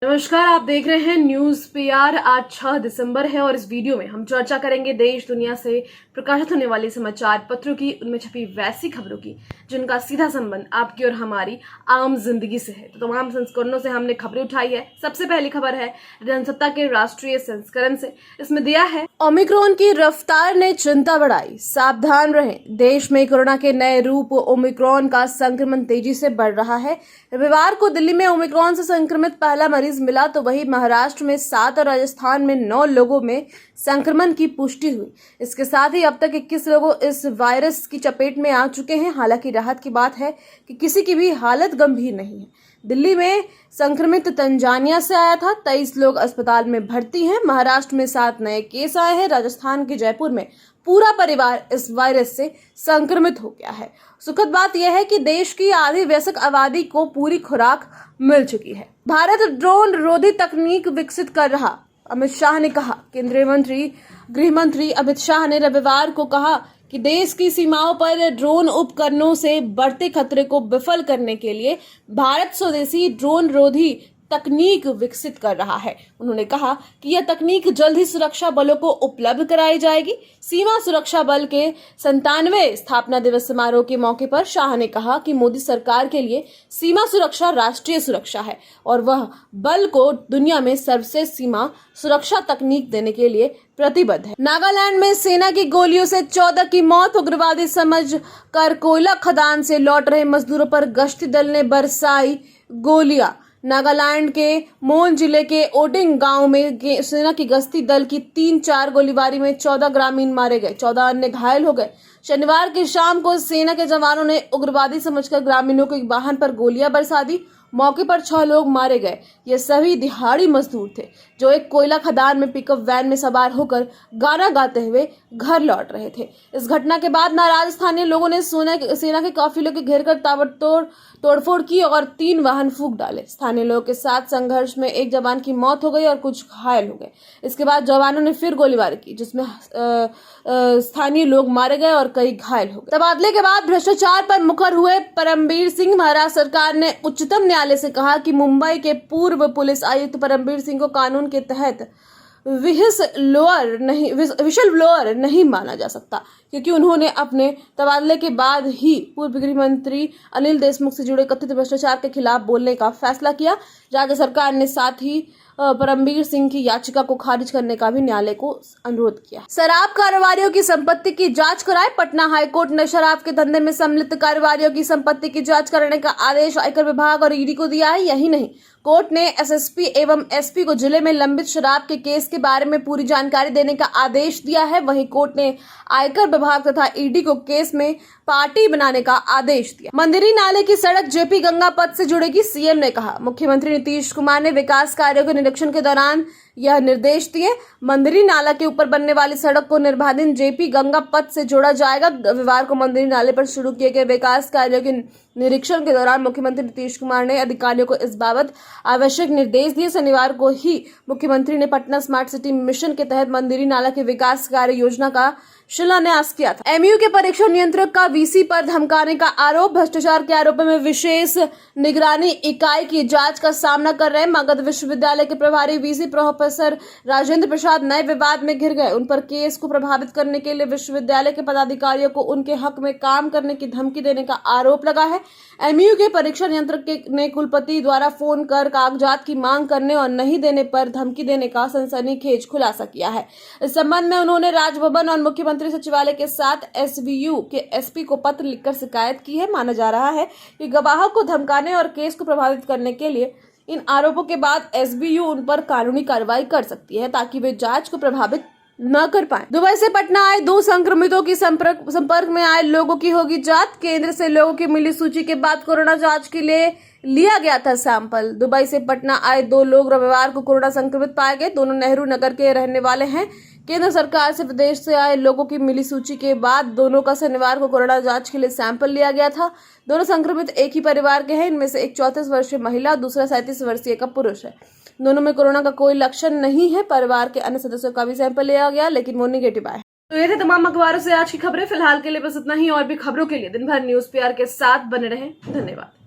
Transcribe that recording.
नमस्कार, आप देख रहे हैं न्यूज पीआर। आज 6 दिसंबर है और इस वीडियो में हम चर्चा करेंगे देश दुनिया से प्रकाशित होने वाले समाचार पत्रों की, उनमें छपी वैसी खबरों की जिनका सीधा संबंध आपकी और हमारी आम जिंदगी से है। तो तमाम संस्करणों से हमने खबरें उठाई है। सबसे पहली खबर है जनसत्ता के राष्ट्रीय संस्करण से। इसमें दिया है, ओमिक्रॉन की रफ्तार ने चिंता बढ़ाई, सावधान रहें। देश में कोरोना के नए रूप ओमिक्रॉन का संक्रमण तेजी से बढ़ रहा है। रविवार को दिल्ली में ओमिक्रॉन से संक्रमित पहला मरीज मिला, तो वहीं महाराष्ट्र में 7 और राजस्थान में 9 लोगों में संक्रमण की पुष्टि हुई। इसके साथ ही अब तक 21 लोग इस वायरस की चपेट में आ चुके हैं। हालांकि राहत की बात है कि किसी की भी हालत गंभीर नहीं है। दिल्ली में संक्रमित तंजानिया से आया था, 23 लोग अस्पताल में भर्ती हैं। महाराष्ट्र में 7 नए केस आए हैं। राजस्थान के जयपुर में पूरा परिवार इस वायरस से संक्रमित हो गया है। सुखद बात यह है कि देश की आधी वयस्क आबादी को पूरी खुराक मिल चुकी है। भारत ड्रोन रोधी तकनीक विकसित कर रहा, अमित शाह ने कहा। केंद्रीय गृह मंत्री अमित शाह ने रविवार को कहा कि देश की सीमाओं पर ड्रोन उपकरणों से बढ़ते खतरे को विफल करने के लिए भारत स्वदेशी ड्रोन रोधी तकनीक विकसित कर रहा है। उन्होंने कहा कि यह तकनीक जल्द ही सुरक्षा बलों को उपलब्ध कराई जाएगी। सीमा सुरक्षा बल के 97वें स्थापना दिवस समारोह के मौके पर शाह ने कहा कि मोदी सरकार के लिए सीमा सुरक्षा राष्ट्रीय सुरक्षा है और वह बल को दुनिया में सर्वश्रेष्ठ सीमा सुरक्षा तकनीक देने के लिए प्रतिबद्ध है। नागालैंड में सेना की गोलियों से 14 की मौत। उग्रवादी समझ कर कोयला खदान से लौट रहे मजदूरों पर गश्ती दल ने बरसाई गोलियां। नागालैंड के मोन जिले के ओडिंग गांव में सेना की गश्ती दल की 3-4 गोलीबारी में 14 ग्रामीण मारे गए, 14 अन्य घायल हो गए। शनिवार की शाम को सेना के जवानों ने उग्रवादी समझकर ग्रामीणों के वाहन पर गोलियां बरसा दी। मौके पर 6 लोग मारे गए। ये सभी दिहाड़ी मजदूर थे जो एक कोयला खदान में पिकअप वैन में सवार होकर गाना गाते हुए घर लौट रहे थे। इस घटना के बाद नाराज स्थानीय लोगों ने सेना के काफिलों के घेर कर ताबड़तोड़ तोड़फोड़ की और 3 वाहन फूंक डाले। स्थानीय लोगों के साथ संघर्ष में एक जवान की मौत हो गई और कुछ घायल हो गए। इसके बाद जवानों ने फिर गोलीबारी की, जिसमें स्थानीय लोग मारे गए और कई घायल हो गए। तबादले के बाद भ्रष्टाचार पर मुखर हुए परमबीर सिंह। महाराष्ट्र सरकार ने उच्चतम न्यायालय से कहा कि मुंबई के पूर्व पुलिस आयुक्त परमबीर सिंह को कानून के तहत विशल ब्लोअर नहीं माना जा सकता, क्योंकि उन्होंने अपने तबादले के बाद ही पूर्व गृह मंत्री अनिल देशमुख से जुड़े कथित भ्रष्टाचार के खिलाफ बोलने का फैसला किया। राज्य सरकार ने साथ ही परमबीर सिंह की याचिका को खारिज करने का भी न्यायालय को अनुरोध किया। शराब कारोबारियों की संपत्ति की जांच कराए। पटना हाईकोर्ट ने शराब के धंधे में सम्मिलित कारोबारियों की संपत्ति की जांच करने का आदेश आयकर विभाग और ईडी को दिया है। यही नहीं, कोर्ट ने एसएसपी एवं एसपी को जिले में लंबित शराब के केस के बारे में पूरी जानकारी देने का आदेश दिया है। वहीं कोर्ट ने आयकर विभाग तथा ईडी को केस में पार्टी बनाने का आदेश दिया। मंदिरी नाले की सड़क जेपी गंगा पथ से जुड़ेगी, सीएम ने कहा। मुख्यमंत्री नीतीश कुमार ने विकास कार्यों के निरीक्षण के दौरान यह निर्देश दिए। मंदिरी नाला के ऊपर बनने वाली सड़क को निर्बाधित जेपी गंगा पथ से जोड़ा जाएगा। रविवार को मंदिरी नाले पर शुरू किए गए विकास कार्यों के निरीक्षण के दौरान मुख्यमंत्री नीतीश कुमार ने अधिकारियों को इस बाबत आवश्यक निर्देश दिए। शनिवार को ही मुख्यमंत्री ने पटना स्मार्ट सिटी मिशन के तहत मंदिरी नाला के विकास कार्य योजना का शिलान्यास किया था। एमयू के परीक्षा नियंत्रक का वीसी पर धमकाने का आरोप। भ्रष्टाचार के आरोप में विशेष निगरानी इकाई की जांच का सामना कर रहे मगध विश्वविद्यालय के प्रभारी वीसी प्रोफेसर राजेंद्र प्रसाद नए विवाद में घिर गए। उन पर केस को प्रभावित करने के लिए विश्वविद्यालय के पदाधिकारियों को उनके हक में काम करने की धमकी देने का आरोप लगा है। एमयू के परीक्षा नियंत्रक ने कुलपति द्वारा फोन कर कागजात की मांग करने और नहीं देने पर धमकी देने का सनसनीखेज खुलासा किया है। इस संबंध में उन्होंने राजभवन और मुख्यमंत्री सचिवालय के साथ एसवीयू के एसपी को पत्र लिखकर शिकायत की है। माना जा रहा है कि गवाहों को धमकाने और केस को प्रभावित करने के लिए इन आरोपों के बाद एसबीयू उन पर कानूनी कार्रवाई कर सकती है, ताकि वे जांच को प्रभावित न कर पाए। दुबई से पटना आए 2 संक्रमितों की संपर्क में आए लोगों की होगी जांच। केंद्र से लोगों की मिली सूची के बाद कोरोना जांच के लिए लिया गया था सैंपल। दुबई से पटना आए 2 लोग रविवार को कोरोना संक्रमित पाए गए। दोनों नेहरू नगर के रहने वाले हैं। केंद्र सरकार से प्रदेश से आए लोगों की मिली सूची के बाद दोनों का शनिवार को कोरोना जांच के लिए सैंपल लिया गया था। दोनों संक्रमित एक ही परिवार के हैं। इनमें से एक 34 वर्षीय महिला, दूसरा 37 वर्षीय का पुरुष है। दोनों में कोरोना का कोई लक्षण नहीं है। परिवार के अन्य सदस्यों का भी सैंपल लिया गया, लेकिन वो निगेटिव आए। तो ये थे तमाम अखबारों से आज की खबरें। फिलहाल के लिए बस इतना ही। और भी खबरों के लिए दिन भर न्यूज पीआर के साथ बने रहें। धन्यवाद।